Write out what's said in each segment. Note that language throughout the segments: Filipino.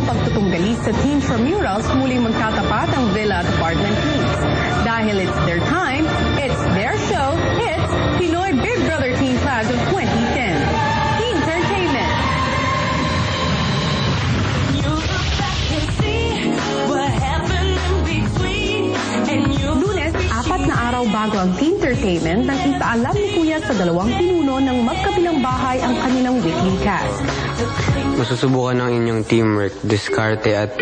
pagtutunggali sa Teen Tramurals, muling magtatapat ang villa at apartment teams. Dahil it's their time, it's their show, it's Pinoy Big Brother Teen Class of 2010. Teen Entertainment. Lunes, 4 na araw bago ang Teen Entertainment nang ipaalam ni Kuya sa dalawang pinuno ng magkabilang bahay ang kanilang weekly cast. Masusubukan ng inyong teamwork, diskarte at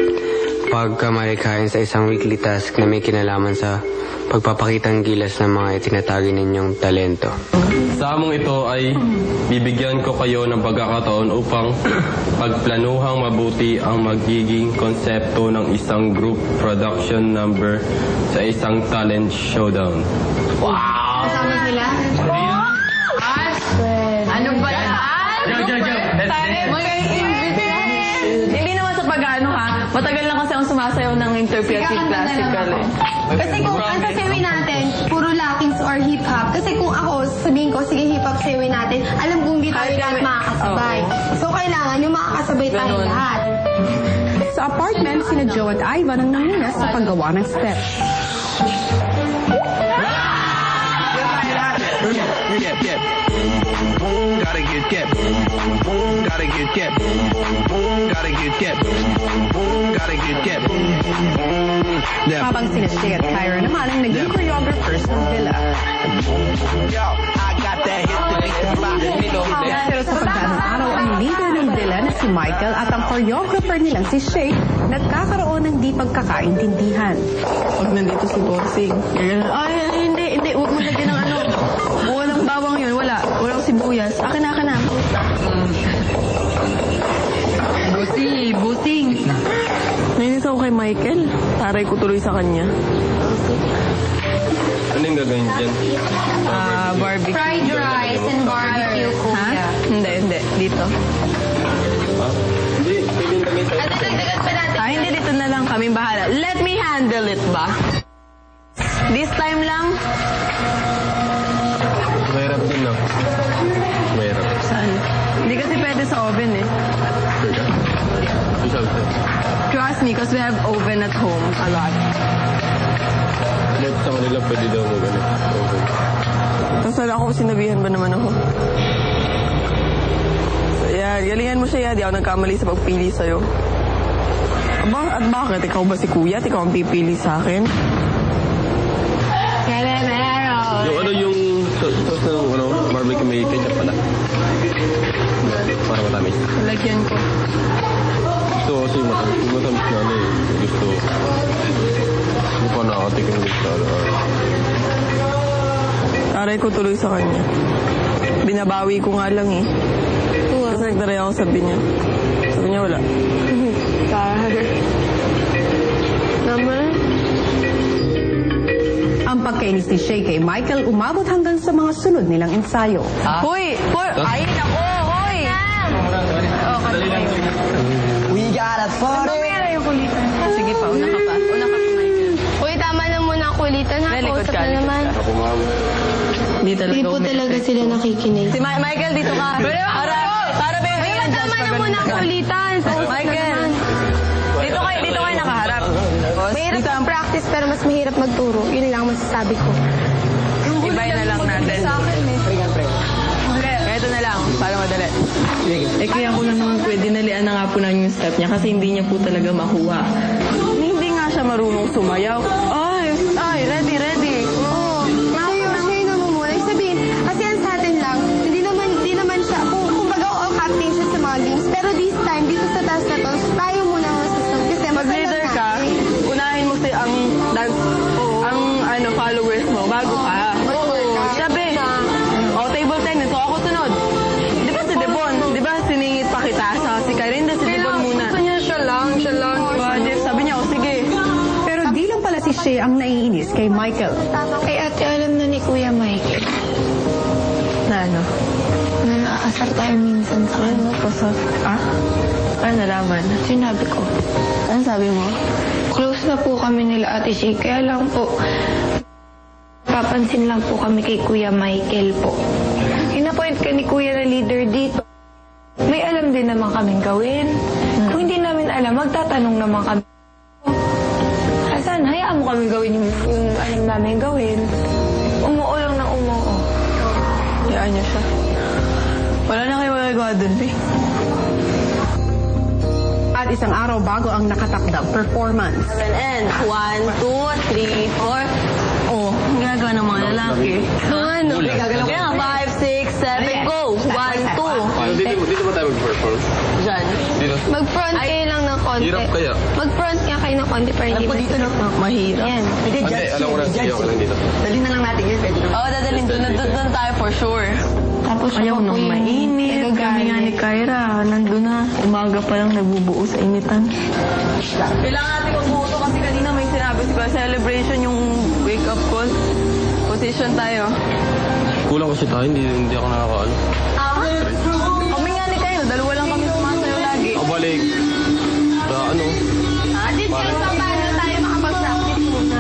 pagkamalikain sa isang weekly task na may kinalaman sa pagpapakitang gilas ng mga itinatagi ninyong talento. Sa among ito ay bibigyan ko kayo ng pagkakataon upang pagplanuhang mabuti ang magiging konsepto ng isang group production number sa isang talent showdown. Wow! Kasama sila? Ano ba yan? Hindi naman sa pag-ano ha. Matagal na kasi ang sumasayaw ng interpretive classical eh. Kasi kung ang sasawin natin, puro Latinx or hip-hop. Kasi kung ako, sabihin ko, sige hip-hop sawin natin, alam kong di tayo lahat makakasabay. So kailangan yung makakasabay tayo lahat. Sa apartment, sina Joe at Ivan ang nanguna sa paggawa ng steps. Habang sina Shay at Kyra naman ang naging choreographers ng villa. Pero sa pagdaang araw, ang leader ng villa na si Michael at ang choreographer nilang si Shay nagkakaroon ng di pagkakaintindihan. Pag nandito si Bossing, ay, hindi, huwag mo lagyan ng ano. Walang bawang yun, walang sibuyas. Akin na. Busing. Nainis ako kay Michael. Taray ko tuloy sa kanya. Ano yung gagawin dyan? Barbecue. Fried rice and barbecue ko. Ha? Hindi. Dito. Hindi, pwede na may At dagdagan pa natin. Hindi, dito na lang kami bahala. Let me handle it ba? This time lang? mahirap din no? Mahirap. Saan? Hindi kasi pwede sa oven eh. Trust me, because we have oven at home a lot. Sa kanila pwede daw mo ganun. Oven. Tapos ako, sinabihan ba naman ako? So, yan. Galingan mo siya yan. Di ako nagkamali sa pagpili sa'yo. At bakit? Ikaw ba si Kuya? At ikaw ang pipili sa akin? Yung ano yung sauce ng barbecue may ketchup pala. Para matamis. Lagyan ko. Gusto kasi matamis na ano eh. Gusto. Hindi pa nakatikim gusto. Aray ko tuloy sa kanya. Binabawi ko nga lang eh. Kasi nagdaray ako sabi niya. Sabi niya wala. Naman. Ang pagkainis ni Shay kay Michael umabot hanggang sa mga sunod nilang ensayo. Hoy! Ay, nako! Hoy! We got a photo. Mamaya yung kulitan. Sige pa, una ka pa. Una ka pa, Michael. Uy, tama na muna ang kulitan ha. Likod Kausap ka, na likod naman. Ako ma'am. Hindi po talaga sila nakikinig. Si Michael, dito ka. Para ba yung Uy, tama na muna ang kulitan. Michael! Dito kayo nakaharap. Mahirap ang practice pero mas mahirap magturo. Yun lang masasabi ko. Ibay na lang natin. Sa akin eh. Ito na lang, para madali. Kaya ko lang naman pwede nalian na nga po na yung step niya kasi hindi niya po talaga makuha. Hindi nga siya marunong sumayaw. Ay, ready. Siya yung namumulay. Sabihin, kasi yan sa atin lang, hindi naman siya, kumbaga all acting siya sa mga games. Pero this time, dito sa task na to, tayo muna ang masasab. Kasi Mag-leader ka, unahin mo ang followers mo bago ka. Sabi, table tennis, so ako sunod. Di ba si Devon? Di ba siningit pa kita sa si Karen? Si Devon muna. Gusto niya siya lang. Sabi niya, sige. Pero di lang pala si Shay ang naiinis kay Michael. Ay, ate, alam na ni Kuya Michael. Na ano? Nakaasar tayo minsan sa kanya. Ano nalaman? Sinabi ko. Ano sabi mo? Close na po kami nila Ate Shay. Kaya lang po, papansin lang po kami kay Kuya Michael po. Inapoint ka ni Kuya na leader dito. May alam din naman kaming gawin. Kung hindi namin alam, magtatanong naman kami. Hasan, hayaan mo kami gawin yung alam namin gawin. Umuo lang ng umuo. Hayaan niyo siya. Wala na kayo magagawa dun, eh. At isang araw bago ang nakatakdang performance. And 1, 2, 3, 4. Oh, ang ginagawa ng mga lalaki. Ano? Kaya 5, 6, 7, go! 1, 2. Dito ba tayo mag-perform? Diyan. Dito. Mag-front kayo lang ng konti. Hirap kaya. Mag-front nga kayo ng konti para hindi dito na. Mahirap. Yan. Hindi, alam ko na sige ako lang dito. Dali na lang natin yun. Pwede na. Oo, dadalhin doon tayo for sure. Tapos Ayaw siya nang po yung mainit. Kami nga ni Kyra, nandun na. Umaga pa lang nagbubuo sa initan. Kailangan natin magbuo kasi kanina may sinabi sa celebration yung wake-up call. Position tayo. Kulang kasi tayo, hindi ako nakakaano. Kami nga ni Kyra, dalawa lang kami sumasayo lagi. Ako balik. Sa ano? Adit kayo pa paano tayo makapag-practice muna.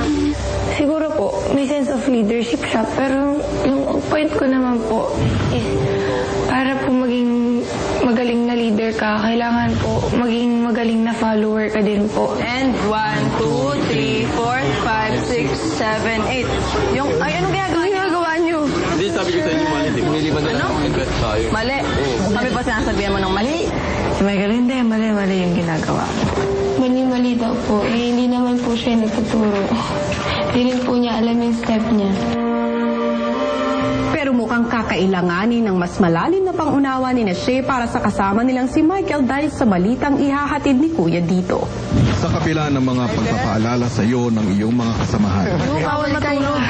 Siguro po, may sense of leadership siya, pero yung point ko naman po is para po maging magaling na leader ka, kailangan po maging magaling na follower ka din po. And 1, 2, 3, 4, 5, 6, 7, 8. Yung, ay, anong ginagawa niyo? Hindi, sabi ko sa inyo mali. Di ba? Niliban na lang mag-invest tayo. Mali. Kami pa sinasabihan mo ng mali. Si Michael, hindi. Mali yung ginagawa. Mali-mali daw po. Hindi naman po siya nagtuturo. Hindi rin po niya alam yung step niya. Pero mukhang kakailanganin ng mas malalim na pangunawa ni Shea para sa kasama nilang si Michael dahil sa balitang ihahatid ni Kuya dito. Sa kapila ng mga pagpapaalala sa iyo ng iyong mga kasamahan. Bawal matulog.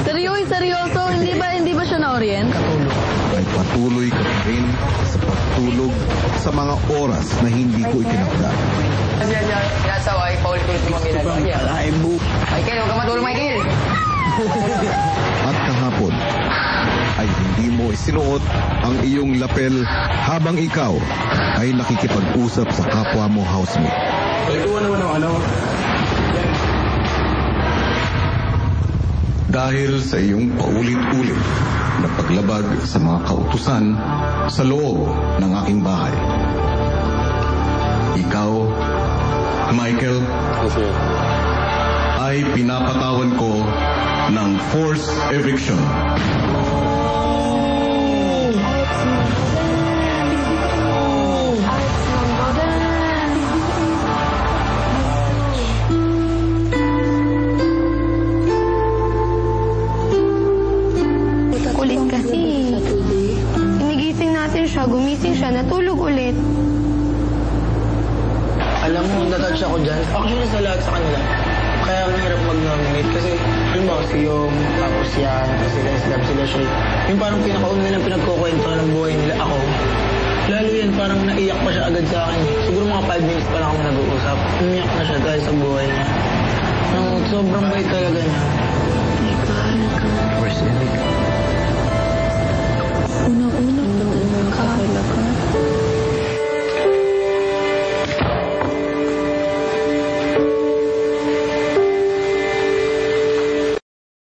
Seryoso. Hindi ba siya na-orient? Ay patuloy ka pa rin sa pagtulog sa mga oras na hindi ko itinakda. Sinasawa ay paulit-ulit mo ginagawa niya. Michael, huwag ka matulog, Michael. At kahapon ay hindi mo isinuot ang iyong lapel habang ikaw ay nakikipag-usap sa kapwa mo housemate. Ay, kuha naman ng ano. Dahil sa iyong paulit-ulit na paglabag sa mga kautusan sa loob ng aking bahay. Ikaw, Michael, ay pinapatawan ko ng forced eviction. Kulit kasi. Inigising natin siya, gumising siya, natulog ulit. Alam mo, natouch ako dyan. Actually, sa lahat sa kanila. Kaya ang hirap mag-nominate kasi, halimbawa, si Yom, tapos yan, tapos sila Islam, sila Shay. Yung parang pinakauna nilang pinagkukwento ng buhay nila ako. Lalo yan, parang naiyak pa siya agad sa akin. Siguro mga 5 minutes pa lang ako nag-uusap. Umiyak na siya dahil sa buhay niya. Sobrang bait talaga niya. First ever.